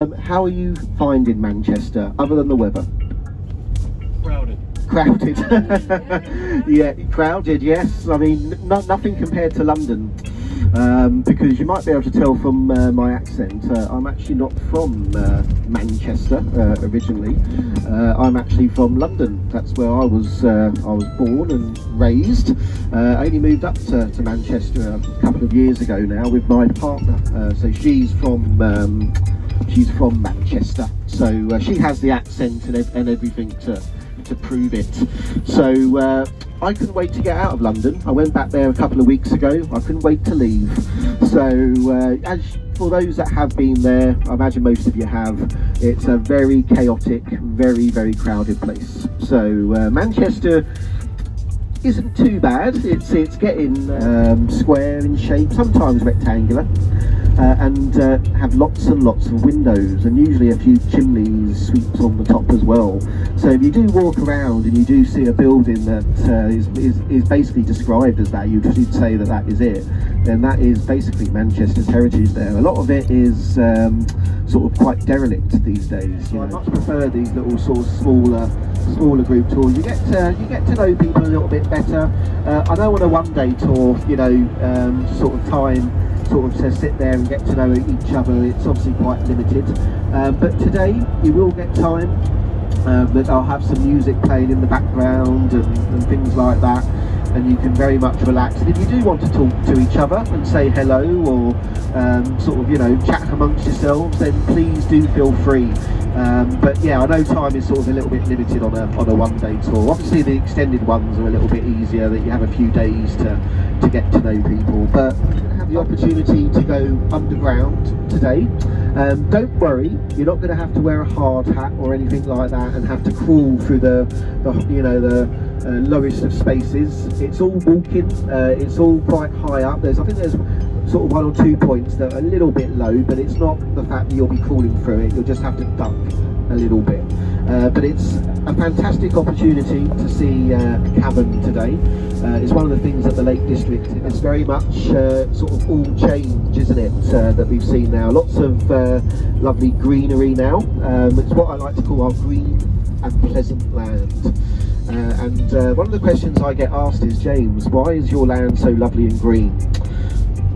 How are you finding Manchester, other than the weather? Crowded. Crowded. Yeah, crowded, yes. I mean, nothing compared to London. Because you might be able to tell from my accent, I'm actually not from Manchester originally. I'm actually from London. That's where I was born and raised. I only moved up to Manchester a couple of years ago now with my partner. So she's from Manchester. So she has the accent and everything to prove it. So I couldn't wait to get out of London. I went back there a couple of weeks ago. I couldn't wait to leave. So as for those that have been there, I imagine most of you have, it's a very chaotic, very, very crowded place. So Manchester isn't too bad. It's getting square in shape, sometimes rectangular, and have lots and lots of windows, and usually a few chimneys, sweeps on the top as well. So if you do walk around and you do see a building that is basically described as that, you'd say that is it, then that is basically Manchester's heritage there. A lot of it is sort of quite derelict these days. I much prefer these little sort of smaller group tours. You get to know people a little bit better. I know on a one-day tour, you know, sort of time sort of to sit there and get to know each other, it's obviously quite limited. But today you will get time. But I'll have some music playing in the background and things like that, and you can very much relax. And if you do want to talk to each other and say hello, or sort of, you know, chat amongst yourselves, then please do feel free. But yeah, I know time is sort of a little bit limited on a one-day tour. Obviously the extended ones are a little bit easier, that you have a few days to get to know people, but have the opportunity to go underground today. Don't worry, you're not going to have to wear a hard hat or anything like that and have to crawl through the lowest of spaces. It's all walking, it's all quite high up. I think there's sort of 1 or 2 points that are a little bit low, but it's not the fact that you'll be crawling through it. You'll just have to duck a little bit. But it's a fantastic opportunity to see a cavern today. It's one of the things at the Lake District. It's very much sort of all change, isn't it, that we've seen now. Lots of lovely greenery now. It's what I like to call our green and pleasant land. And one of the questions I get asked is, James, why is your land so lovely and green?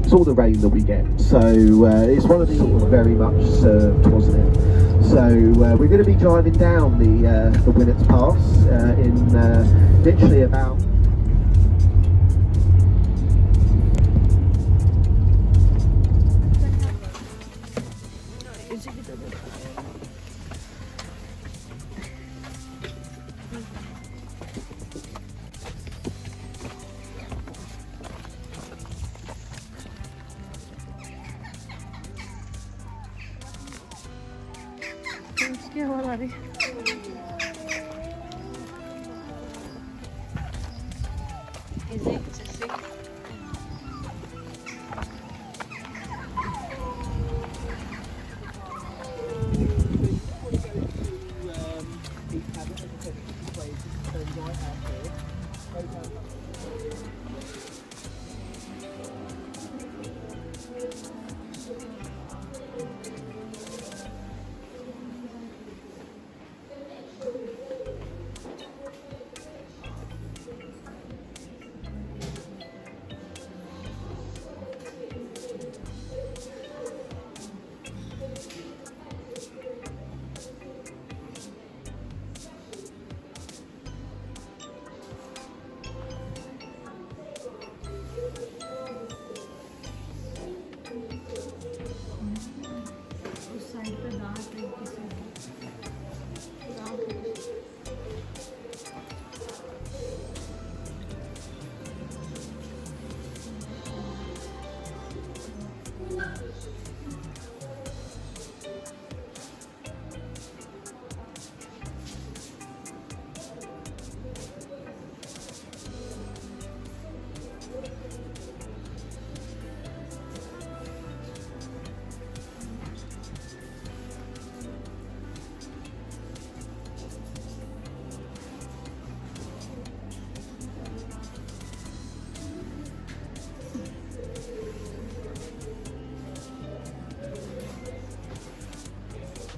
It's all the rain that we get. So it's one of the sort of very much served, wasn't it? So we're going to be driving down the Winnets Pass in literally about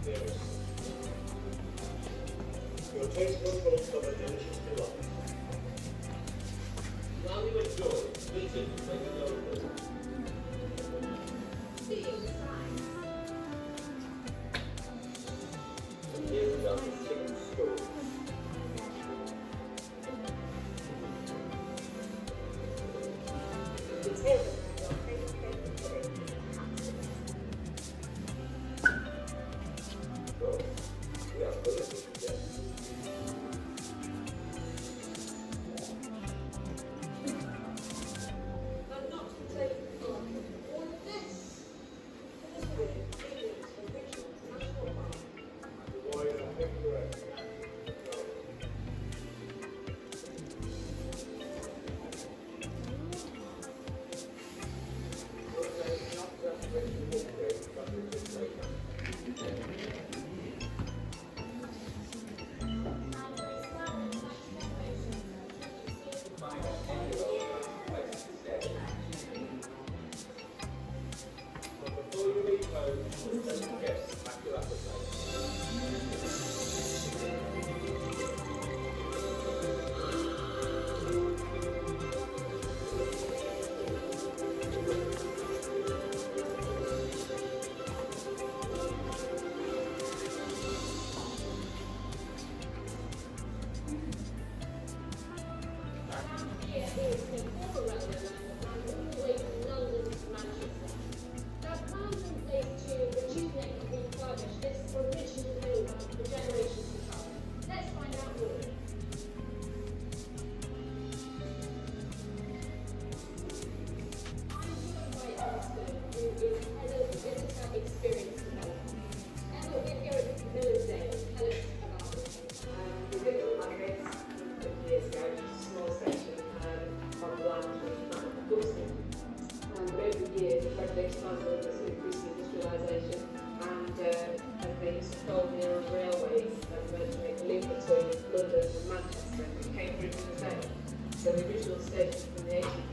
Your taste control of a delicious delight. While you enjoy meeting with the locals. Seeing signs. And hearing of the chicken story. The tale of your favorite pudding. So, we are good at it together. So the original station from the 18th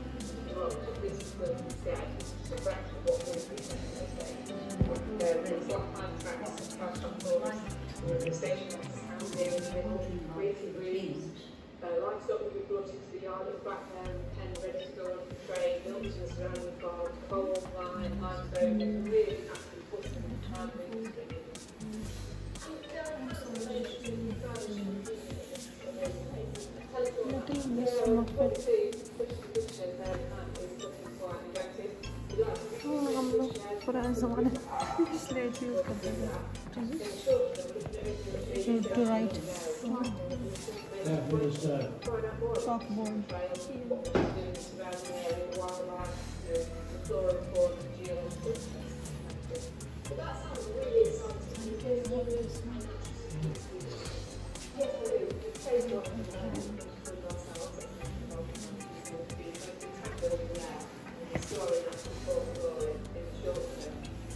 this is the a fraction of what we recently say. There was a lot of time tracks, car shop floors, the station was there in the middle, really green. Livestock would be brought into the yard at the back there, pen ready to go on the train, milks was surrounding the farm, coal, line, limestone, it was really absolutely bustling and timely industry. हम लोग पुराने ज़माने slate use करते थे to write chalkboard.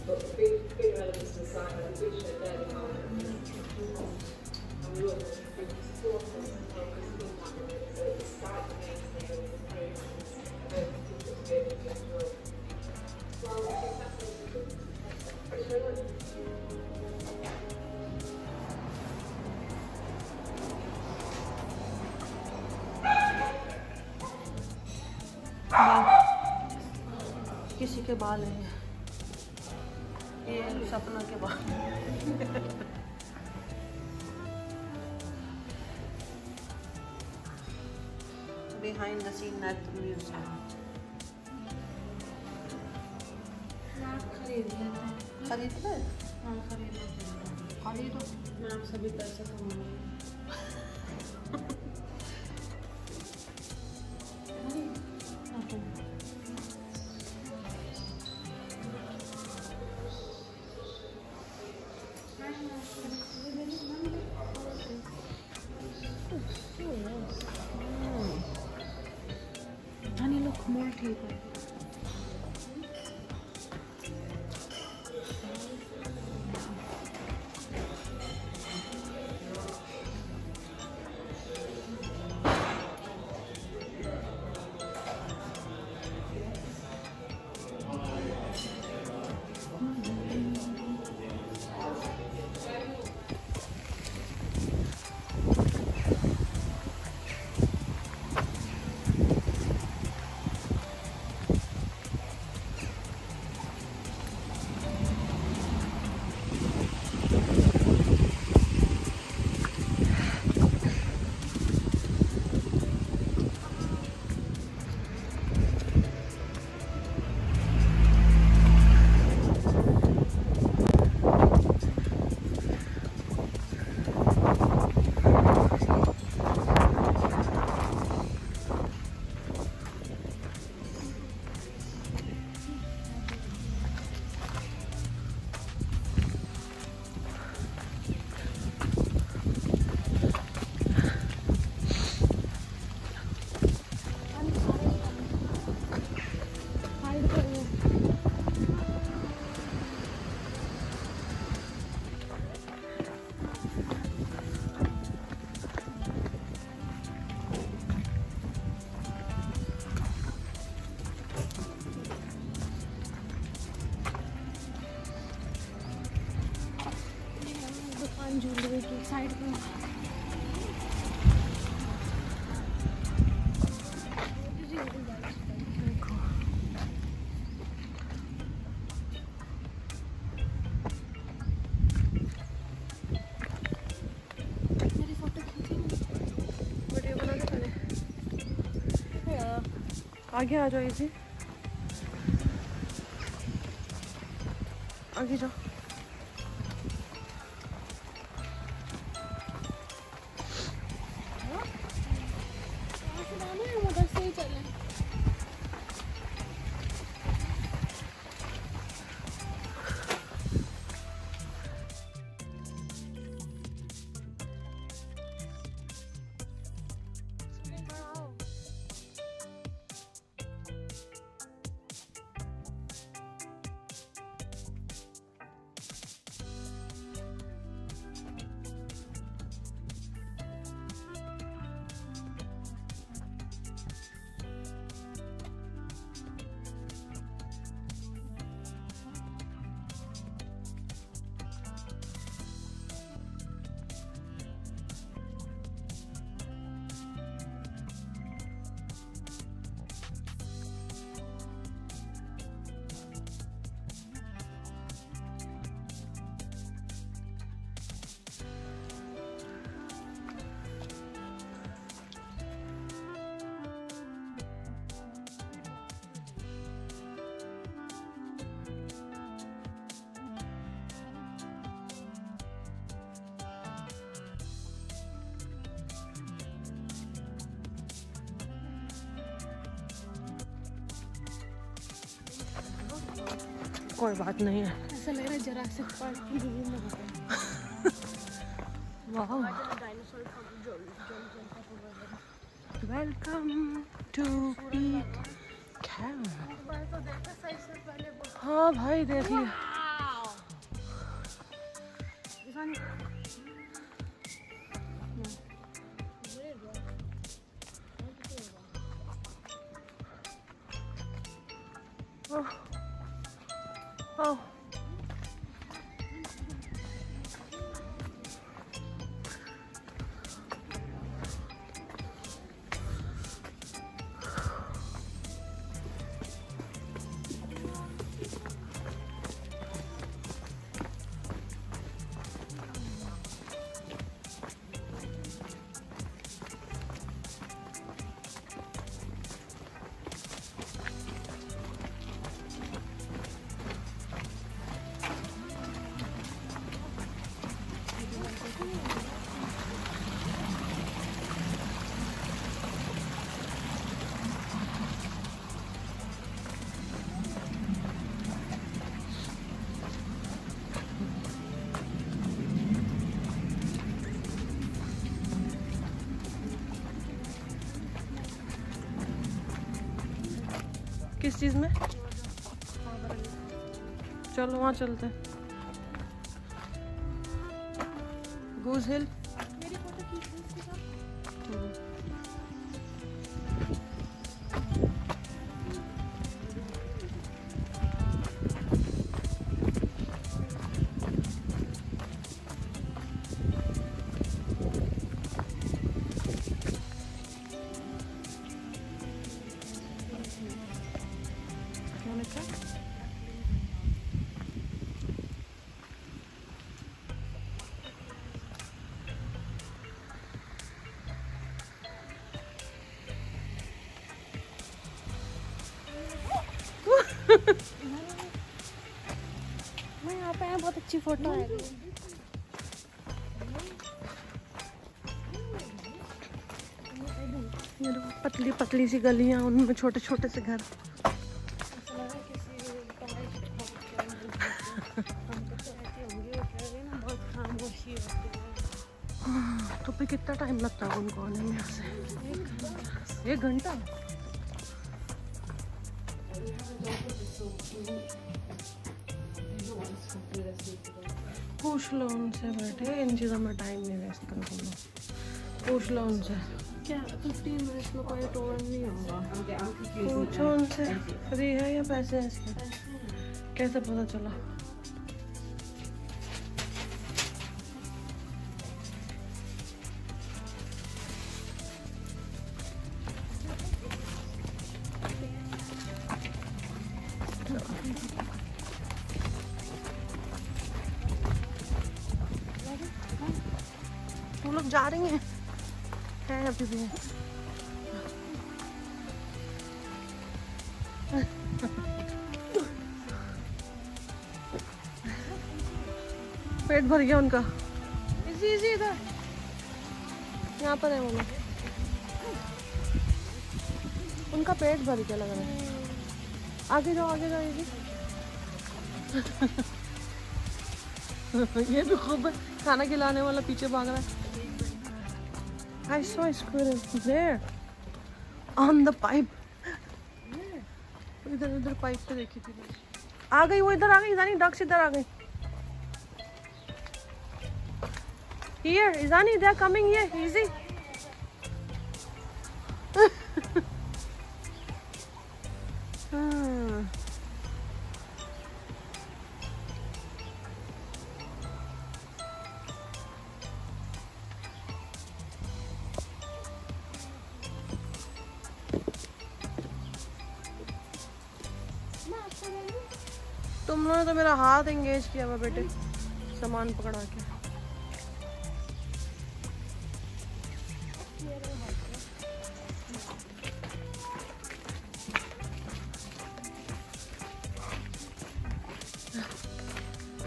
But the big elements to the site are the vision and their development. And we also big supporters and focus in that way. So the site remains there with improvements. I don't think people will be able to enjoy. Well, I think that's all. Thanks very much. किसी के बाल हैं ये सपना के बाल behind the scene at the museum खरीद लेते हैं हाँ खरीद लेते हैं खरीदो मैं आप सभी पैसे कमाऊंगी Honey, look, more table. सामान ज्वेलरी की साइड में। मेरी फोटो खींची, वीडियो बना के चले। आगे आ जाओ, इसी आगे जाओ। उधर से ही चले। कोई बात नहीं है। ऐसा लग रहा है जुरासिक पार्क की मूवी में होता है। वाह, वेलकम टू पीक कैंप। हाँ भाई, देख लिया। Oh. किस चीज में? चलो वहाँ चलते हैं। गूज हिल। मैं यहाँ पे आया, बहुत अच्छी फोटो है। ये देखो, पतली पतली सी गलियां, उनमें छोटे छोटे से घर। तो पे कितना टाइम लगता है उनको आने में यहाँ से? 1 घंटा। पूछ लो उनसे बैठे, इन चीज़ों में टाइम नहीं वेस्ट करो तुम लोग। पूछ लो उनसे। क्या 15 मिनट में कोई टोल नहीं होगा? पूछो उनसे, फ्री है या पैसे हैं इसके? कैसे पता चला? वो लोग जा रही हैं, है अभी भी। पेट भर गया उनका। इजी इजी इधर, यहाँ पर है वो लोग, उनका पेट भर गया लग रहा है। आगे जाओ आगे जाओ इजी। ये भी खूब खाना खिलाने वाला पीछे भाग रहा है। I saw a squirrel there on the pipe. इधर इधर पाइप पे देखी थी। आ गई वो, इधर आ गई इज़ानी, डक्स इधर आ गई। Here, Izani, they are coming here. Easy. तुम लोगों ने तो मेरा हाथ एंगेज किया हुआ बेटे, सामान पकड़ा के।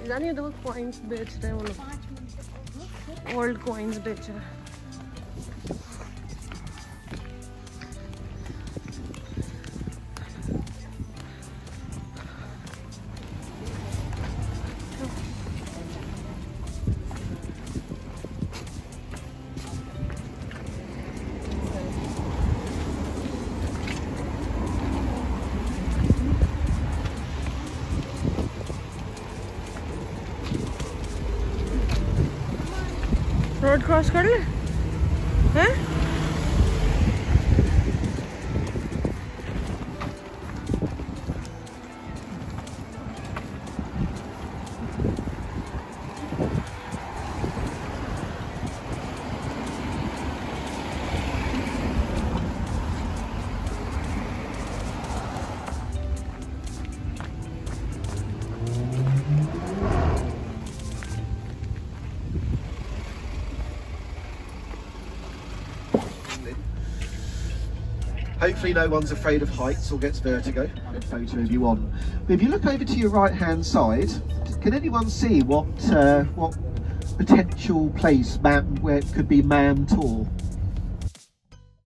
जानिए तो कॉइन्स बेच रहे हैं वो लोग, ओल्ड कॉइन्स बेच रहे हैं। रोड क्रॉस कर ले हैं? Hopefully no one's afraid of heights or gets vertigo. A photo of you on. But if you look over to your right hand side, can anyone see what potential place where it could be man tall?